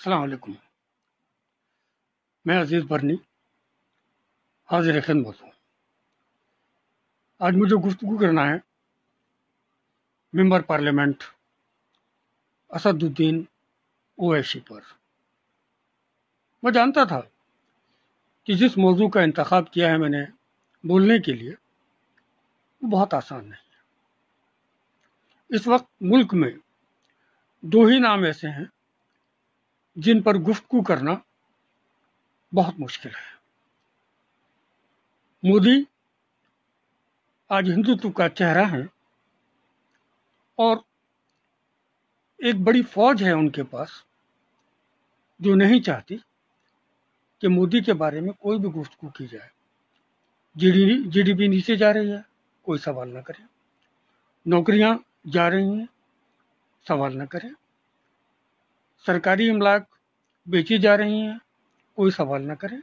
السلام علیکم. میں عزیز برنی حاضر خدمت ہوں. آج مجھے گفتگو کرنا ہے ممبر پارلیمنٹ اسد الدین اویسی پر. میں جانتا تھا کہ جس موضوع کا انتخاب کیا ہے میں نے بولنے کے لیے وہ بہت آسان نہیں ہے. اس وقت ملک میں دو ہی نام ایسے ہیں جن پر گفتگو کرنا بہت مشکل ہے. مودی آج ہندوتو کا چہرہ ہے اور ایک بڑی فوج ہے ان کے پاس جو نہیں چاہتی کہ مودی کے بارے میں کوئی بھی گفتگو کی جائے. جی ڈی پی نیچے جا رہی ہے، کوئی سوال نہ کرے. نوکریاں جا رہی ہیں، سوال نہ کرے. سرکاری املاک بیچی جا رہی ہیں، کوئی سوال نہ کرے.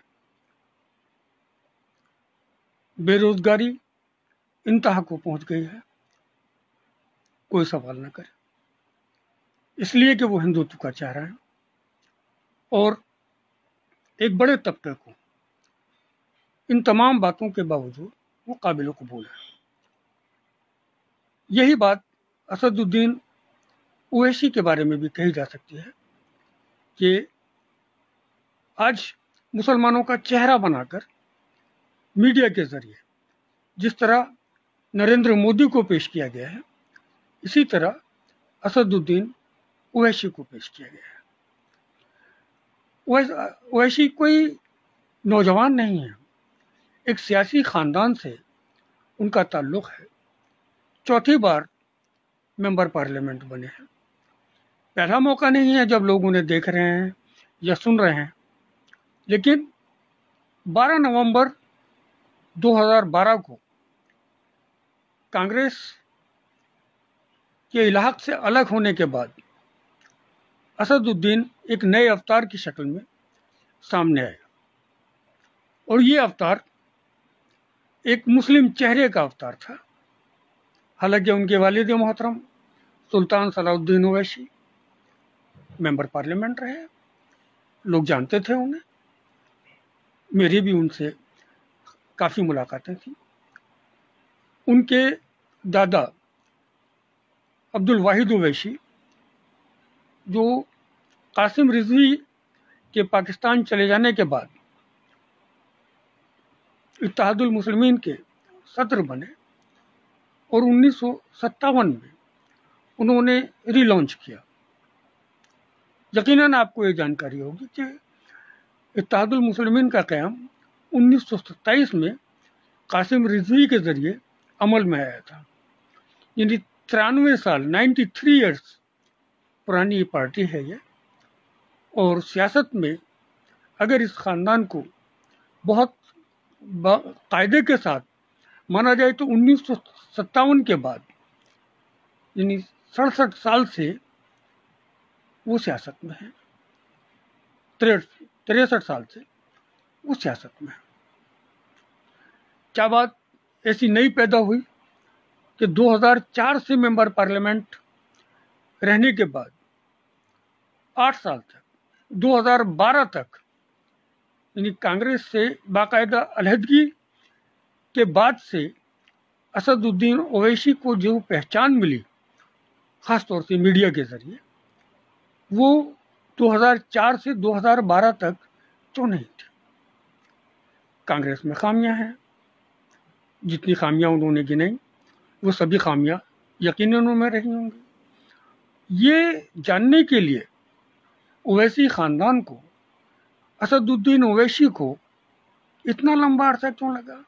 بے روزگاری انتہا کو پہنچ گئی ہے، کوئی سوال نہ کرے. اس لیے کہ وہ ہندوتو کا چہرہ ہے اور ایک بڑے طبقے کو ان تمام باتوں کے باوجود وہ قابل قبول ہے. یہی بات اسد الدین اویسی کے بارے میں بھی کہی جا سکتی ہے کہ آج مسلمانوں کا چہرہ بنا کر میڈیا کے ذریعے جس طرح نریندر مودی کو پیش کیا گیا ہے، اسی طرح اسد الدین اویسی کو پیش کیا گیا ہے. اویسی کوئی نوجوان نہیں ہے، ایک سیاسی خاندان سے ان کا تعلق ہے. چوتھی بار ممبر پارلیمنٹ بنے ہیں. پہلا موقع نہیں ہے جب لوگ انہیں دیکھ رہے ہیں یا سن رہے ہیں، لیکن 12 نومبر 2012 کو کانگریس کے الحاق سے الگ ہونے کے بعد اسد الدین ایک نئے اوتار کی شکل میں سامنے آئے اور یہ اوتار ایک مسلم چہرے کا اوتار تھا. حالانکہ ان کے والد محترم سلطان صلاح الدین اویسی ممبر پارلیمنٹ رہے، لوگ جانتے تھے انہیں. میری بھی ان سے کافی ملاقاتیں تھیں. ان کے دادا عبد الواحد اویسی جو قاسم رضوی کے پاکستان چلے جانے کے بعد اتحاد المسلمین کے صدر بنے اور 1957 میں انہوں نے ری لانچ کیا. یقیناً آپ کو یہ جانکاری ہوگی کہ اتحاد المسلمین کا قیام 1927 میں قاسم رضوی کے ذریعے عمل میں آیا تھا. یعنی 93 سال 93 ایئرس پرانی یہ پارٹی ہے یہ. اور سیاست میں اگر اس خاندان کو بہت قاعدے کے ساتھ مانا جائے تو 1957 کے بعد یعنی 67 سال سے وہ سیاست میں ہے. 63 سال سے وہ سیاست میں ہے. کیا بات ایسی نئی پیدا ہوئی کہ 2004 سے ممبر پارلیمنٹ رہنے کے بعد 8 سال تک 2012 تک یعنی کانگریس سے باقاعدہ علیحدگی کے بعد سے اسد الدین اویسی کو جو پہچان ملی خاص طور سے میڈیا کے ذریعے، وہ 2004 سے 2012 تک تو نہیں تھی. کانگریس میں خامیاں ہیں، جتنی خامیاں انہوں نے گنائی وہ سبھی خامیاں یقیناً ان میں رہی ہوں گی. یہ جاننے کے لیے اویسی خاندان کو، اسد الدین اویسی کو اتنا لمبا عرصہ کیوں لگا؟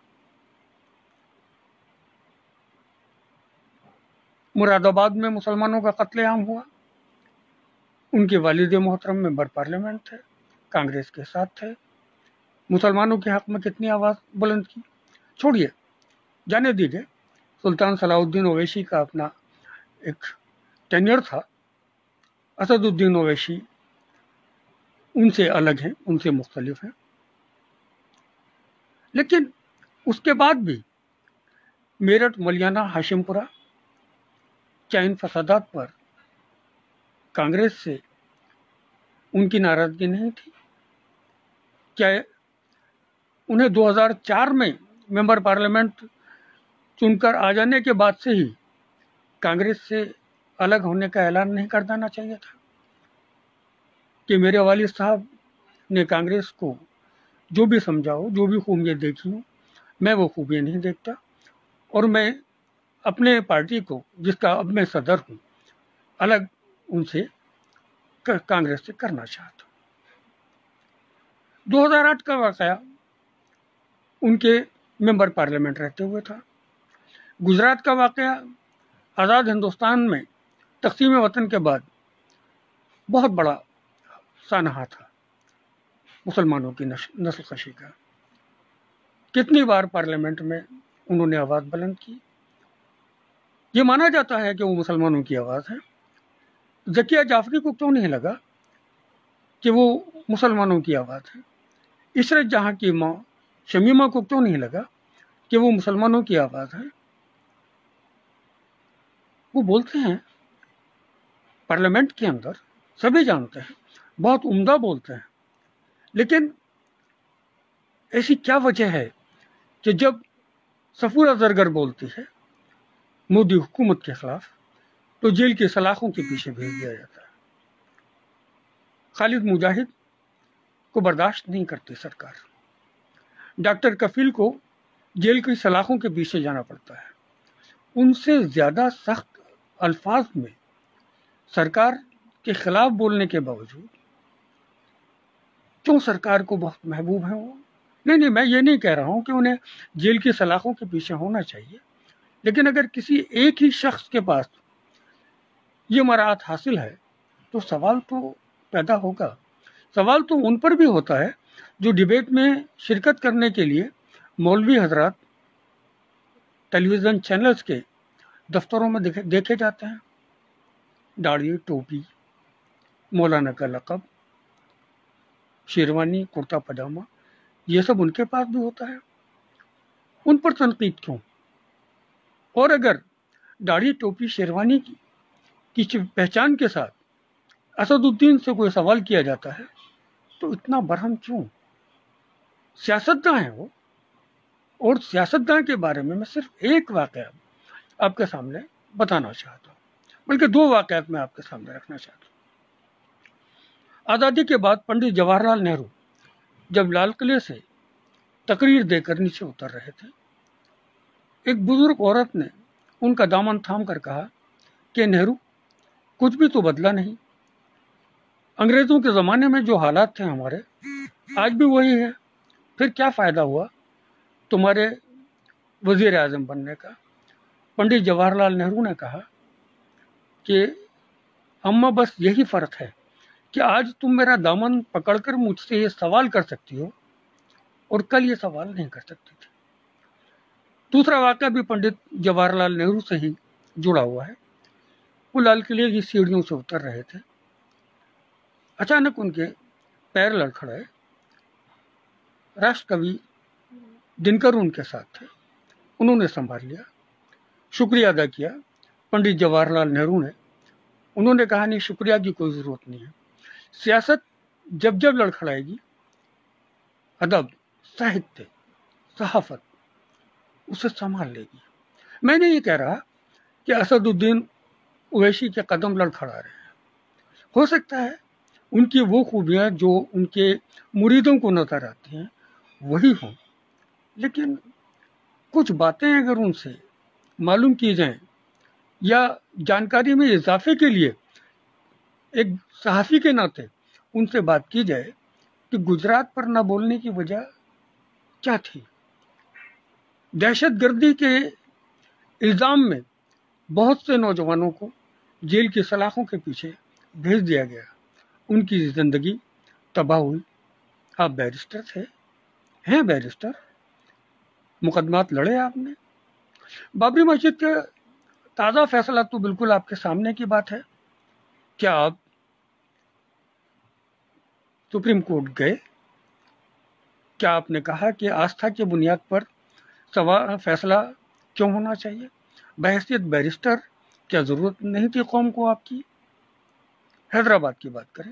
مراد آباد میں مسلمانوں کا قتل عام ہوا، ان کے والد محترم ممبر پارلیمنٹ تھے، کانگریس کے ساتھ تھے، مسلمانوں کے حق میں کتنی آواز بلند کی. چھوڑیے، جانے دیجیے. سلطان صلاح الدین اویسی کا اپنا ایک ٹینیئر تھا. اسد الدین اویسی ان سے الگ ہیں، ان سے مختلف ہیں. لیکن اس کے بعد بھی میرٹھ، ملیانہ، ہاشم پورہ کیا ان فسادات پر کانگریس سے ان کی ناراضگی نہیں تھی؟ کیا انہیں 2004 میں ممبر پارلیمنٹ چن کر آ جانے کے بعد سے ہی کانگریس سے الگ ہونے کا اعلان نہیں کر دینا چاہیے تھا کہ میرے والد صاحب نے کانگریس کو جو بھی سمجھا ہو، جو بھی خوبیاں دیکھی ہوں، میں وہ خوبیاں نہیں دیکھتا، اور میں اپنے پارٹی کو، جس کا اب میں صدر ہوں، الگ ان سے کانگریس سے کرنا چاہتا ہوں۔ 2008 کا واقعہ ان کے ممبر پارلیمنٹ رہتے ہوئے تھا۔ گجرات کا واقعہ آزاد ہندوستان میں تقسیم وطن کے بعد بہت بڑا سانحہ تھا مسلمانوں کی نسل کشی کا۔ کتنی بار پارلیمنٹ میں انہوں نے آواز بلند کی۔ یہ مانا جاتا ہے کہ وہ مسلمانوں کی آواز ہے۔ ذکیہ جعفری کو کیوں نہیں لگا کہ وہ مسلمانوں کی آواز ہے؟ عشرت جہاں کی ماں شمیمہ کو کیوں نہیں لگا کہ وہ مسلمانوں کی آواز ہے؟ وہ بولتے ہیں پارلیمنٹ کے اندر، سبھی جانتے ہیں، بہت عمدہ بولتے ہیں، لیکن ایسی کیا وجہ ہے کہ جب صفورہ زرگر بولتی ہے مودی حکومت کے خلاف تو جیل کی سلاخوں کے پیچھے بھیج دیا جاتا ہے؟ خالد مجاہد کو برداشت نہیں کرتی سرکار، ڈاکٹر کفیل کو جیل کی سلاخوں کے پیچھے جانا پڑتا ہے۔ ان سے زیادہ سخت الفاظ میں سرکار کے خلاف بولنے کے باوجود کیوں سرکار کو بہت محبوب ہیں وہ؟ نہیں، میں یہ نہیں کہہ رہا ہوں کہ انہیں جیل کی سلاخوں کے پیچھے ہونا چاہیے، لیکن اگر کسی ایک ہی شخص کے پاس یہ مراعات حاصل ہے تو سوال تو پیدا ہوگا۔ سوال تو ان پر بھی ہوتا ہے جو ڈیبیٹ میں شرکت کرنے کے لیے مولوی حضرات ٹیلی ویژن چینلز کے دفتروں میں دیکھے جاتے ہیں۔ داڑھی، ٹوپی، مولانا کا لقب، شیروانی، کرتا پاجامہ، یہ سب ان کے پاس بھی ہوتا ہے۔ ان پر تنقید کیوں؟ اور اگر داڑھی، ٹوپی، شیروانی کی پہچان کے ساتھ اسد الدین سے کوئی سوال کیا جاتا ہے تو اتنا برہم کیوں؟ سیاستداں ہیں وہ، اور سیاستداں کے بارے میں صرف ایک واقعہ آپ کے سامنے بتانا چاہتا ہوں، بلکہ دو واقعات میں آپ کے سامنے رکھنا چاہتا ہوں۔ آزادی کے بعد پنڈت جواہر لال نہرو جب لال قلعے سے تقریر دے کر نیچے اتر رہے تھے، ایک بزرگ عورت نے ان کا دامن تھام کر کہا کہ نہرو، کچھ بھی تو بدلا نہیں، انگریزوں کے زمانے میں جو حالات تھے ہمارے آج بھی وہی ہے، پھر کیا فائدہ ہوا تمہارے وزیر اعظم بننے کا؟ پنڈت جواہر لال نہرو نے کہا کہ اماں بس یہی فرق ہے کہ آج تم میرا دامن پکڑ کر مجھ سے یہ سوال کر سکتی ہو اور کل یہ سوال نہیں کر سکتی تھی۔ دوسرا واقعہ بھی پنڈت جواہر لال نہرو سے ہی جڑا ہوا ہے۔ وہ لال قلعے کی سیڑھیوں سے اتر رہے تھے، اچانک ان کے پیر لڑکھڑائے، راشٹر کوی دنکر ان کے ساتھ تھے، انہوں نے سنبھال لیا، شکریہ ادا کیا پنڈت جواہر لال نہرو نے۔ انہوں نے کہا نہیں، شکریہ کی کوئی ضرورت نہیں ہے، سیاست جب جب لڑکھڑائے گی، ادب، ساہتیہ، صحافت اسے سنبھال لے گی۔ میں نے یہ کہہ رہا کہ اسد الدین اویسی کے قدم لڑکھڑا رہے ہیں، ہو سکتا ہے ان کی وہ خوبیاں جو ان کے مریدوں کو نظر آتی ہیں وہی ہوں، لیکن کچھ باتیں اگر ان سے معلوم کی جائیں یا جانکاری میں اضافے کے لیے ایک صحافی کے ناطے ان سے بات کی جائے کہ گجرات پر نہ بولنے کی وجہ کیا تھی؟ دہشت گردی کے الزام میں بہت سے نوجوانوں کو جیل کی سلاخوں کے پیچھے بھیج دیا گیا، ان کی زندگی تباہ ہوئی۔ آپ بیرسٹر تھے، ہیں بیرسٹر، مقدمات لڑے آپ نے۔ بابری مسجد کا تازہ فیصلہ تو بالکل آپ کے سامنے کی بات ہے۔ کیا آپ سپریم کورٹ گئے؟ کیا آپ نے کہا کہ آستھا کی بنیاد پر فیصلہ کیوں ہونا چاہیے؟ بحیثیت بیرسٹر کیا ضرورت نہیں تھی قوم کو آپ کی؟ حیدرآباد کی بات کریں،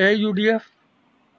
AIUDF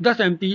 10 MP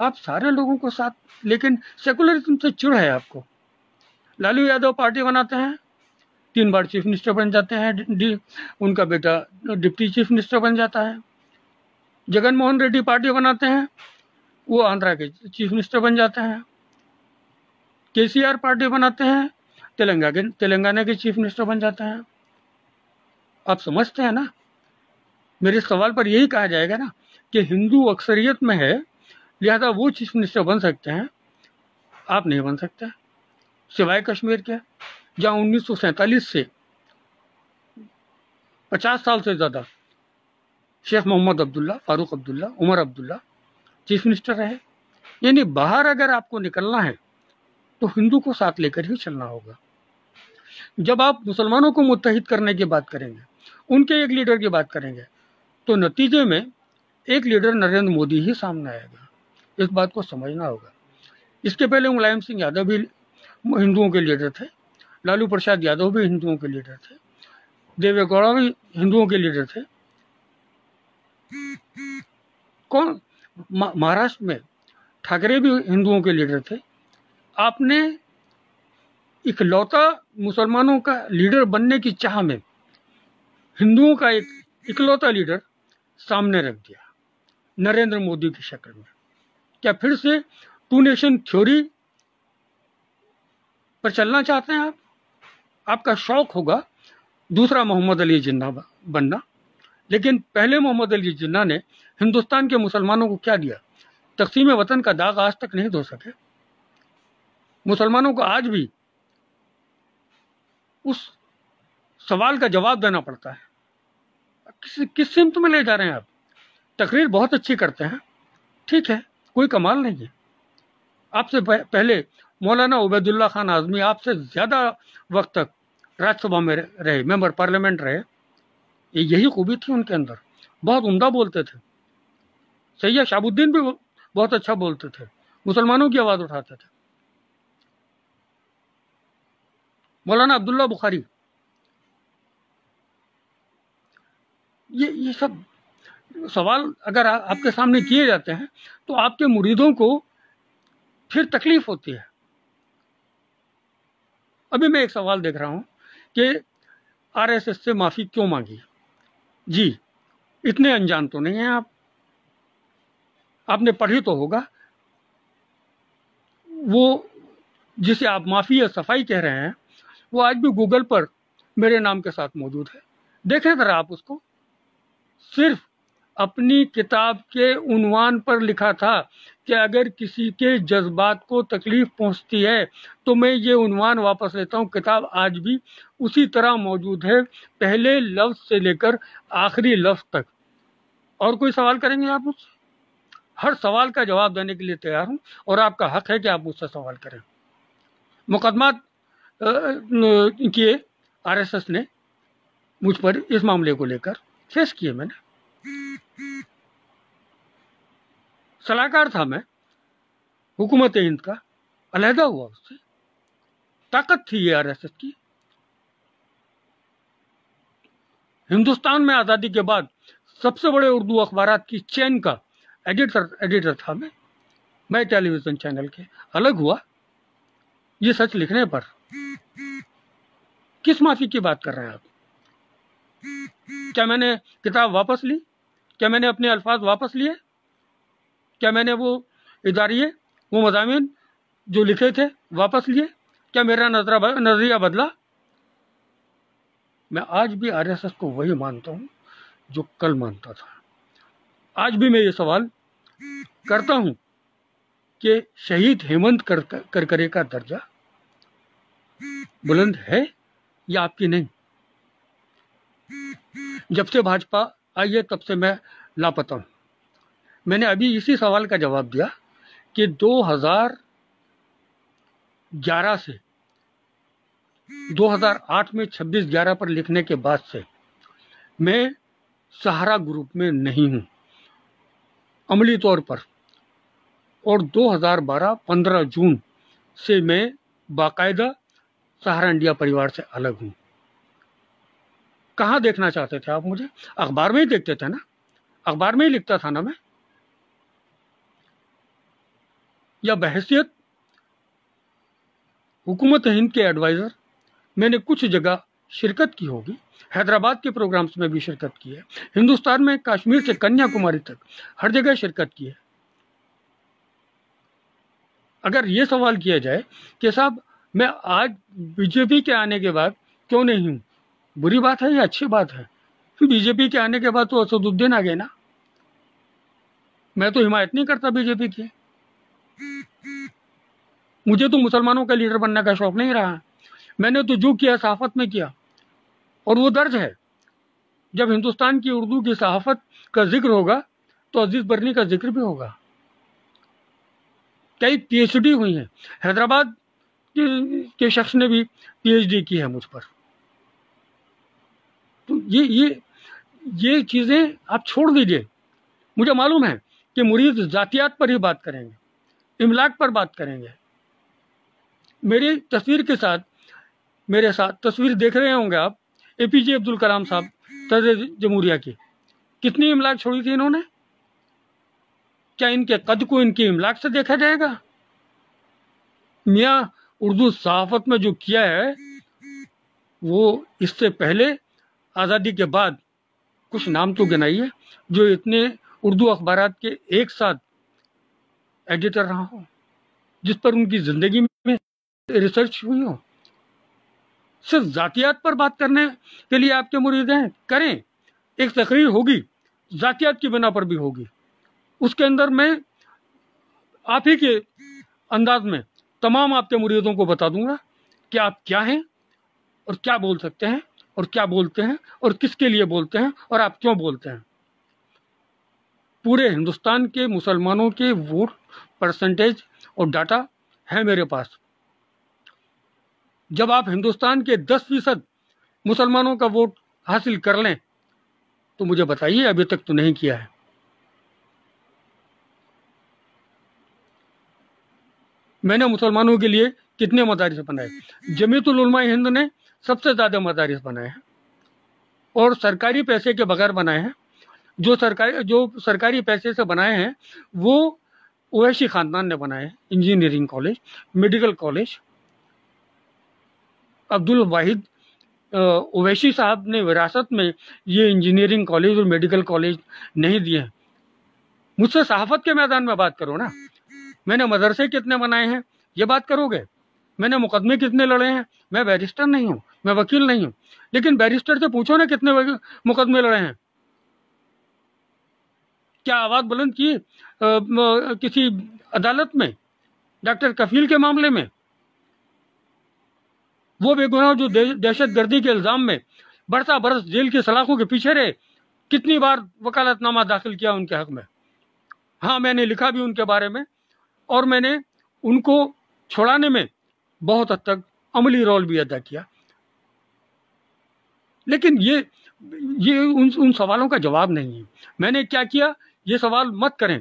آپ سارے لوگوں کو ساتھ, لیکن سیکولرزم سے چڑ ہے آپ کو. لالو یادو پارٹی بناتے ہیں, 3 بار چیف منسٹر بن جاتے ہیں, ان کا بیٹا ڈپٹی چیف منسٹر بن جاتا ہے. جگن موہن ریڈی پارٹی بناتے ہیں, وہ آندھرا کے چیف منسٹر بن جاتے ہیں. کے سی آر پارٹی بناتے ہیں, تلنگانہ کے چیف منسٹر بن جاتے ہیں. آپ سمجھتے ہیں نا, میرے سوال پر یہی کہا جائے گا نا کہ ہندو اکثریت میں ہے, لہذا وہ چیف منسٹر بن سکتے ہیں, آپ نہیں بن سکتے. سوائے کشمیر کے, جہاں 1947 سے 50 سال سے زیادہ شیخ محمد عبداللہ, فاروق عبداللہ, عمر عبداللہ چیف منسٹر رہے. یعنی باہر اگر آپ کو نکلنا ہے تو ہندو کو ساتھ لے کر ہی چلنا ہوگا. جب آپ مسلمانوں کو متحد کرنے کی بات کریں گے, ان کے ایک لیڈر کی بات کریں گے, تو نتیجے میں ایک لیڈر نریندر مودی ہی سامنے آئے گا. اس بات کو سمجھنا ہوگا. اس کے پہلے ملائم سنگھ یادو بھی ہندوؤں کے لیڈر تھے, لالو پرساد یادو بھی ہندوؤں کے لیڈر تھے, دیوے گوڑا بھی ہندوؤں کے لیڈر تھے. کون مہاراشٹر میں ٹھاکرے بھی ہندوؤں کے لیڈر تھے. آپ نے اکلوتا مسلمانوں کا لیڈر بننے کی چاہ میں ہندوؤں کا ایک اکلوتا لیڈر سامنے رکھ دیا, نریندر مودی کی شکل میں. کیا پھر سے 2 نیشن تھیوری پر چلنا چاہتے ہیں آپ؟ آپ کا شوق ہوگا دوسرا محمد علی جناح بننا, لیکن پہلے محمد علی جناح نے ہندوستان کے مسلمانوں کو کیا دیا؟ تقسیم وطن کا داغ آج تک نہیں دھو سکے. مسلمانوں کو آج بھی اس سوال کا جواب دینا پڑتا ہے. کس سمت میں لے جا رہے ہیں آپ؟ تقریر بہت اچھی کرتے ہیں, ٹھیک ہے, کوئی کمال نہیں ہے. آپ سے پہلے مولانا عبید اللہ خان اعظمی آپ سے زیادہ وقت تک راجیہ سبھا میں رہے, ممبر پارلیمنٹ رہے. یہی خوبی تھی ان کے اندر, بہت عمدہ بولتے تھے. سید شہاب الدین بھی بہت اچھا بولتے تھے, مسلمانوں کی آواز اٹھاتے تھے. مولانا عبداللہ بخاری, یہ سب سوال اگر آپ کے سامنے کیے جاتے ہیں تو آپ کے مریدوں کو پھر تکلیف ہوتی ہے. ابھی میں ایک سوال دیکھ رہا ہوں کہ آر ایس ایس سے معافی کیوں مانگی؟ جی, اتنے انجان تو نہیں ہیں آپ. آپ نے پڑھی تو ہوگا, وہ جسے آپ معافی یا صفائی کہہ رہے ہیں, وہ آج بھی گوگل پر میرے نام کے ساتھ موجود ہے. دیکھیں ذرا آپ اس کو. صرف اپنی کتاب کے عنوان پر لکھا تھا کہ اگر کسی کے جذبات کو تکلیف پہنچتی ہے تو میں یہ عنوان واپس لیتا ہوں. کتاب آج بھی اسی طرح موجود ہے, پہلے لفظ سے لے کر آخری لفظ تک. اور کوئی سوال کریں گے آپ مجھ سے؟ ہر سوال کا جواب دینے کے لیے تیار ہوں, اور آپ کا حق ہے کہ آپ مجھ سے سوال کریں. مقدمات کیے آر ایس ایس نے مجھ پر, اس معاملے کو لے کر فیس کیے میں نے. صلاحکار تھا میں حکومت ہند کا, علیحدہ ہوا اس سے. طاقت تھی یہ آر ایس ایس کی. ہندوستان میں آزادی کے بعد سب سے بڑے اردو اخبارات کی چین کا ایڈیٹر تھا میں ٹیلی ویژن چینل کے. الگ ہوا یہ سچ لکھنے پر. کس معافی کی بات کر رہے ہیں آپ؟ کیا میں نے کتاب واپس لی؟ کیا میں نے اپنے الفاظ واپس لیے؟ کیا میں نے وہ اداریے, وہ مضامین جو لکھے تھے واپس لیے؟ کیا میرا نظریہ بدلا؟ میں آج بھی آر ایس ایس کو وہی مانتا ہوں جو کل مانتا تھا. آج بھی میں یہ سوال کرتا ہوں کہ شہید ہیمنت کرکرے کا درجہ بلند ہے یا آپ کی نہیں؟ جب سے بھاجپا آئی ہے تب سے میں لاپتہ ہوں. میں نے ابھی اسی سوال کا جواب دیا کہ 2011 سے 2008 میں 26/11 پر لکھنے کے بعد سے میں سہارا گروپ میں نہیں ہوں عملی طور پر, اور 2012 15 جون سے میں باقاعدہ سہارا انڈیا پریوار سے الگ ہوں. کہاں دیکھنا چاہتے تھے آپ مجھے؟ اخبار میں ہی دیکھتے تھے نا, اخبار میں ہی لکھتا تھا نا میں. یا بحیثیت حکومت ہند کے ایڈوائزر میں نے کچھ جگہ شرکت کی ہوگی، حیدرآباد کے پروگرامز میں بھی شرکت کی ہے، ہندوستان میں کشمیر سے کنیا کماری تک ہر جگہ شرکت کی ہے۔ اگر یہ سوال کیا جائے کہ صاحب میں آج بی جے پی کے آنے کے بعد کیوں نہیں ہوں، بری بات ہے یا اچھی بات ہے؟ بی جے پی کے آنے کے بعد تو اسد الدین آ گئے نا، میں تو حمایت نہیں کرتا بی جے پی کی، مجھے تو مسلمانوں کا لیڈر بننے کا شوق نہیں رہا، میں نے تو جو کیا صحافت میں کیا، اور وہ درج ہے۔ جب ہندوستان کی اردو کی صحافت کا ذکر ہوگا تو عزیز برنی کا ذکر بھی ہوگا۔ کئی پی ایچ ڈی ہوئی ہیں، حیدرآباد کے شخص نے بھی پی ایچ ڈی کی ہے مجھ پر۔ تو یہ چیزیں آپ چھوڑ دیجئے۔ مجھے معلوم ہے کہ مرید ذاتیات پر ہی بات کریں گے، املاک پر بات کریں گے۔ میری تصویر کے ساتھ میرے ساتھ تصویر دیکھ رہے ہوں گے آپ، اے پی جے عبد الکلام صاحب صدر جمہوریہ کی، کتنی املاک چھوڑی تھی انہوں نے؟ کیا ان کے قد کو ان کی املاک سے دیکھا جائے گا؟ میاں اردو صحافت میں جو کیا ہے وہ اس سے پہلے آزادی کے بعد کچھ نام تو گنائیے جو اتنے اردو اخبارات کے ایک ساتھ ایڈیٹر رہا ہو، جس پر ان کی زندگی میں ریسرچ ہوئی ہو۔ صرف ذاتیات پر بات کرنے کے لیے آپ کے مرید ہیں، کریں، ایک تقریر ہوگی ذاتیات کی بنا پر بھی ہوگی، اس کے اندر میں آپ ہی کے انداز میں تمام آپ کے مریدوں کو بتا دوں گا کہ آپ کیا ہیں اور کیا بول سکتے ہیں اور کیا بولتے ہیں اور کس کے لیے بولتے ہیں اور آپ کیوں بولتے ہیں۔ پورے ہندوستان کے مسلمانوں کے ووٹ پرسنٹیج اور ڈاٹا ہے میرے پاس۔ جب آپ ہندوستان کے 10% مسلمانوں کا ووٹ حاصل کر لیں تو مجھے بتائیے، ابھی تک تو نہیں کیا ہے۔ میں نے مسلمانوں کے لیے کتنے مدارس بنائے؟ جمیعت العلماء ہند نے سب سے زیادہ مدارس بنائے ہیں اور سرکاری پیسے کے بغیر بنائے ہیں۔ جو سرکاری پیسے سے بنائے ہیں وہ اویسی خاندان نے بنائے ہیں، engineering college, medical college. Abdul Wahid Owaisi صاحب نے وراثت میں یہ انجینئرنگ کالج اور میڈیکل کالج نہیں دیے ہیں۔ مجھ سے صحافت کے میدان میں بات کرو نا، میں نے مدرسے کتنے بنائے ہیں یہ بات کرو گے؟ میں نے مقدمے کتنے لڑے ہیں؟ میں بیرسٹر نہیں ہوں، میں وکیل نہیں ہوں، لیکن بیرسٹر سے پوچھو نا کتنے مقدمے لڑے ہیں؟ کیا آواز بلند کی کسی عدالت میں ڈاکٹر کفیل کے معاملے میں؟ وہ بے گناہ جو دہشت گردی کے الزام میں برسا برس جیل کی سلاخوں کے پیچھے رہے، کتنی بار وکالت نامہ داخل کیا ان کے حق میں؟ ہاں، میں نے لکھا بھی ان کے بارے میں، اور میں نے ان کو چھڑانے میں بہت حد تک عملی رول بھی ادا کیا۔ لیکن یہ ان سوالوں کا جواب نہیں ہے۔ میں نے کیا کیا یہ سوال مت کریں،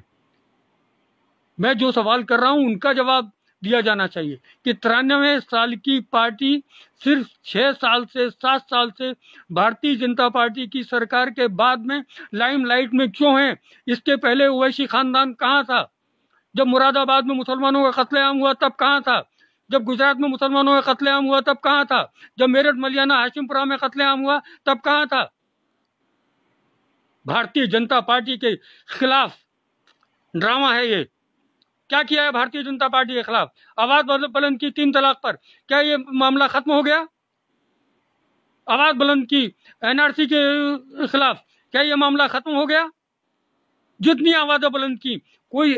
میں جو سوال کر رہا ہوں ان کا جواب دیا جانا چاہیے کہ 93 سال کی پارٹی صرف 6 سال سے 7 سال سے بھارتی جنتا پارٹی کی سرکار کے بعد میں لائم لائٹ میں کیوں ہیں؟ اس کے پہلے اویسی خاندان کہاں تھا؟ جب مراد آباد میں مسلمانوں کا قتل عام ہوا تب کہاں تھا؟ جب گجرات میں مسلمانوں کا قتل عام ہوا تب کہاں تھا؟ جب میرٹھ ملیانہ ہاشم پورہ میں قتل عام ہوا تب کہاں تھا؟ بھارتی جنتا پارٹی کے خلاف ڈرامہ ہے یہ۔ کیا کیا ہے بھارتی جنتا پارٹی کے خلاف؟ آواز بلند کی 3 طلاق پر، کیا یہ معاملہ ختم ہو گیا؟ آواز بلند کی این آر سی کے خلاف، کیا یہ معاملہ ختم ہو گیا؟ جتنی آوازیں بلند کی، کوئی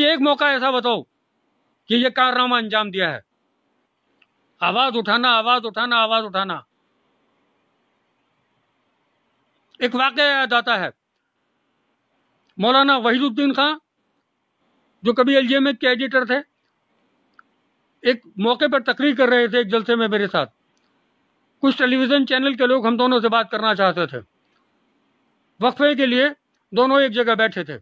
ایک موقع ایسا بتاؤ کہ یہ کارنامہ انجام دیا ہے۔ آواز اٹھانا، آواز اٹھانا، آواز اٹھانا۔ ایک واقعہ یاد آتا ہے، مولانا وحید الدین خان جو کبھی ایل جی ایم کے ایڈیٹر تھے، ایک موقع پر تقریر کر رہے تھے ایک جلسے میں میرے ساتھ۔ کچھ ٹیلی ویژن چینل کے لوگ ہم دونوں سے بات کرنا چاہتے تھے، وقفے کے لیے دونوں ایک جگہ بیٹھے تھے۔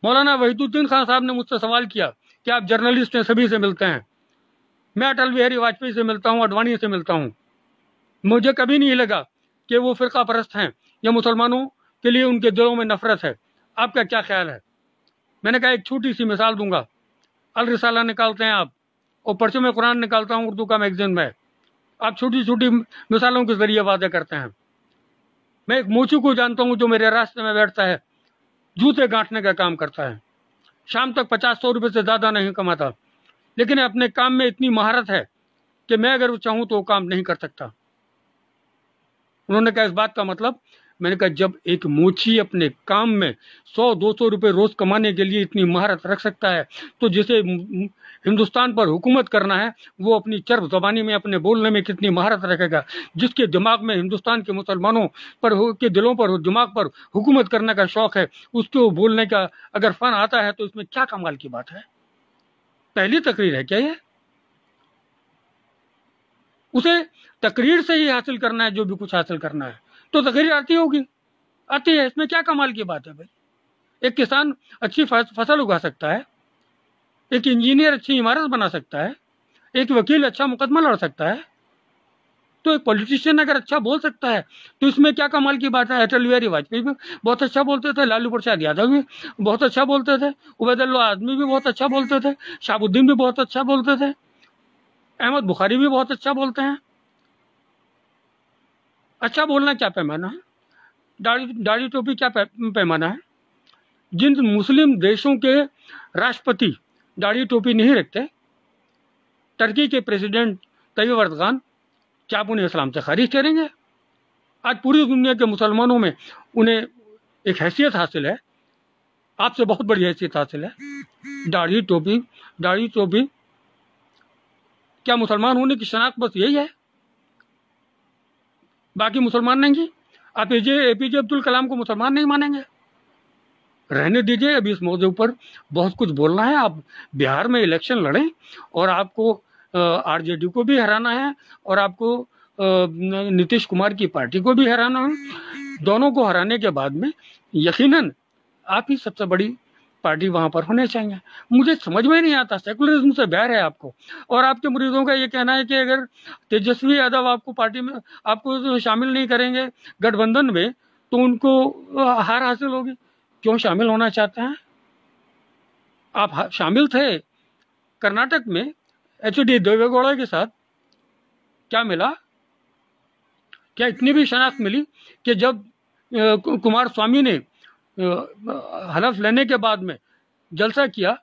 مولانا وحید الدین خان صاحب نے مجھ سے سوال کیا کہ آپ جرنلسٹ ہیں، سبھی سے ملتے ہیں، میں اٹل بہاری واجپئی سے ملتا ہوں، اڈوانی سے ملتا ہوں، مجھے کبھی نہیں لگا کہ وہ فرقہ پرست ہیں یا مسلمانوں کے لیے ان کے دلوں میں نفرت ہے، آپ کا کیا خیال ہے؟ میں نے کہا ایک چھوٹی سی مثال دوں گا، الرسالہ نکالتے ہیں آپ، اور پرچم قرآن نکالتا ہوں اردو کا میگزین میں، آپ چھوٹی چھوٹی مثالوں کے ذریعے وعدے کرتے ہیں۔ میں ایک موچی کو جانتا ہوں جو میرے راستے میں بیٹھتا ہے، جوتے گانٹھنے کا کام کرتا ہے، شام تک 50-100 روپے سے زیادہ نہیں کماتا، لیکن اپنے کام میں اتنی مہارت ہے کہ میں اگر چاہوں تو وہ کام نہیں کر سکتا۔ انہوں نے کہا اس بات کا مطلب؟ میں نے کہا جب ایک موچی اپنے کام میں 100-200 روپے روز کمانے کے لیے اتنی مہارت رکھ سکتا ہے، تو جسے ہندوستان پر حکومت کرنا ہے وہ اپنی چرب زبانی میں، اپنے بولنے میں کتنی مہارت رکھے گا؟ جس کے دماغ میں ہندوستان کے مسلمانوں پر کے دلوں پر، دماغ پر حکومت کرنے کا شوق ہے، اس کو بولنے کا اگر فن آتا ہے تو اس میں کیا کمال کی بات ہے؟ پہلی تقریر ہے کیا یہ؟ اسے تقریر سے ہی حاصل کرنا ہے جو بھی کچھ حاصل کرنا ہے، تو تقریر آتی ہوگی، آتی ہے، اس میں کیا کمال کی بات ہے بھائی؟ ایک کسان اچھی فصل اگا سکتا ہے، ایک انجینئر اچھی عمارت بنا سکتا ہے، ایک وکیل اچھا مقدمہ لڑ سکتا ہے، تو ایک پولیٹیشین اگر اچھا بول سکتا ہے تو اس میں کیا کمال کی بات ہے؟ اٹل بہاری واجپئی بھی بہت اچھا بولتے تھے، لالو پرساد یادو بھی بہت اچھا بولتے تھے، عبید اللہ اعظمی بھی بہت اچھا بولتے تھے، شہاب الدین بھی بہت اچھا بولتے تھے، احمد بخاری بھی بہت اچھا بولتے ہیں۔ اچھا بولنا کیا پیمانہ ہے؟ داڑھی ٹوپی کیا پیمانہ ہے؟ جن مسلم دیشوں کے راشٹرپتی داڑھی ٹوپی نہیں رکھتے، ترکی کے پریزیڈنٹ طیب اردغان، کیا آپ انہیں اسلام سے خارج کریں گے؟ آج پوری دنیا کے مسلمانوں میں انہیں ایک حیثیت حاصل ہے، آپ سے بہت بڑی حیثیت حاصل ہے۔ داڑھی ٹوپی کیا مسلمان ہونے کی شناخت بس یہی ہے؟ باقی مسلمان نہیں جی؟ آپ اے پی جے عبد الکلام کو مسلمان نہیں مانیں گے؟ رہنے دیجئے، ابھی اس موضوع پر بہت کچھ بولنا ہے۔ آپ بہار میں الیکشن لڑیں اور آپ کو آر جے ڈی کو بھی ہرانا ہے اور آپ کو نتیش کمار کی پارٹی کو بھی ہرانا ہے۔ دونوں کو ہرانے کے بعد میں یقیناً آپ ہی سب سے بڑی پارٹی وہاں پر ہونے چاہیے۔ مجھے سمجھ میں نہیں آتا، سیکولرزم سے بہر ہے آپ کو، اور آپ کے مریدوں کا یہ کہنا ہے کہ اگر تیجسوی یادو آپ کو پارٹی میں آپ کو شامل نہیں کریں گے گٹھ بندھن میں تو ان کو ہار حاصل ہوگی۔ کیوں شامل ہونا چاہتے ہیں؟ آپ شامل تھے کرناٹک میں ایچ ڈی دیوے گوڑا کے ساتھ، کیا ملا؟ کیا اتنی بھی شناخت ملی کہ جب کمار سوامی نے حلف لینے کے بعد میں جلسہ کیا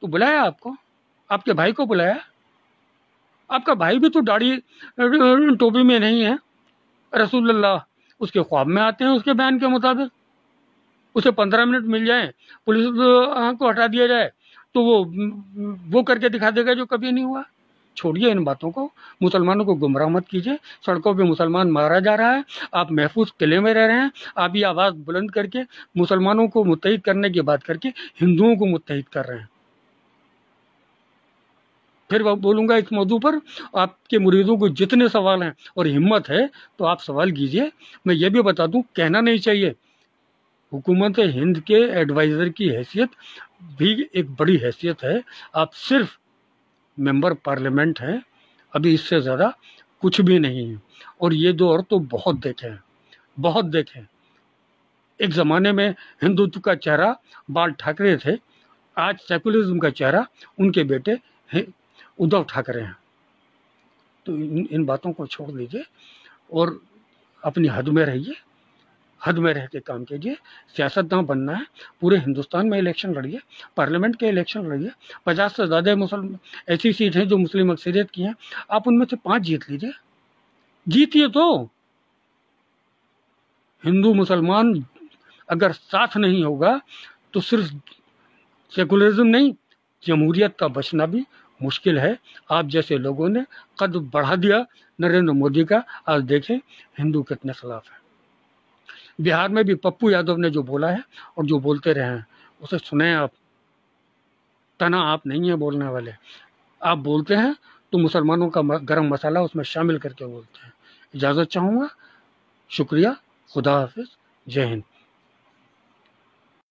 تو بلایا آپ کو، آپ کے بھائی کو بلایا؟ آپ کا بھائی بھی تو داڑھی ٹوپی میں نہیں ہے۔ رسول اللہ اس کے خواب میں آتے ہیں، اس کے بیان کے مطابق اسے 15 منٹ مل جائیں، پولیس کو ہٹا دیا جائے تو وہ کر کے دکھا دے گا جو کبھی نہیں ہوا۔ چھوڑیے ان باتوں کو، مسلمانوں کو گمراہ مت کیجیے۔ سڑکوں پہ مسلمان مارا جا رہا ہے، آپ محفوظ قلعے میں رہ رہے ہیں، آپ یہ آواز بلند کر کے مسلمانوں کو متحد کرنے کی بات کر کے ہندوؤں کو متحد کر رہے ہیں۔ پھر بولوں گا اس موضوع پر، آپ کے مریدوں کو جتنے سوال ہیں اور ہمت ہے تو آپ سوال کیجیے۔ میں یہ بھی بتا دوں، کہنا نہیں چاہیے، حکومت ہند کے ایڈوائزر کی حیثیت بھی ایک بڑی حیثیت ہے۔ آپ صرف ممبر پارلیمنٹ ہیں، ابھی اس سے زیادہ کچھ بھی نہیں ہے، اور یہ دور تو بہت دیکھے ہیں، بہت دیکھے ہیں۔ ایک زمانے میں ہندوتو کا چہرہ بال ٹھاکرے تھے، آج سیکولرزم کا چہرہ ان کے بیٹے ادھو ٹھاکرے ہیں۔ تو ان باتوں کو چھوڑ دیجیے اور اپنی حد میں رہیے، حد میں رہ کے کام کیجیے۔ سیاستداں بننا ہے، پورے ہندوستان میں الیکشن لڑیے، پارلیمنٹ کے الیکشن لڑیے۔ 50 سے زیادہ ایسی سیٹ ہیں جو مسلم اکثریت کی ہیں، آپ ان میں سے 5 جیت لیجیے، جیتیے تو۔ ہندو مسلمان اگر ساتھ نہیں ہوگا تو صرف سیکولرزم نہیں، جمہوریت کا بچنا بھی مشکل ہے۔ آپ جیسے لوگوں نے قد بڑھا دیا نریندر مودی کا، آج دیکھیں ہندو کتنے خلاف ہیں۔ بہار میں بھی پپو یادو نے جو بولا ہے اور جو بولتے رہے ہیں اسے سنیں آپ، تنا آپ نہیں ہیں بولنے والے، آپ بولتے ہیں تو مسلمانوں کا گرم مسالہ اس میں شامل کر کے بولتے ہیں۔ اجازت چاہوں گا، شکریہ، خدا حافظ، جے ہند۔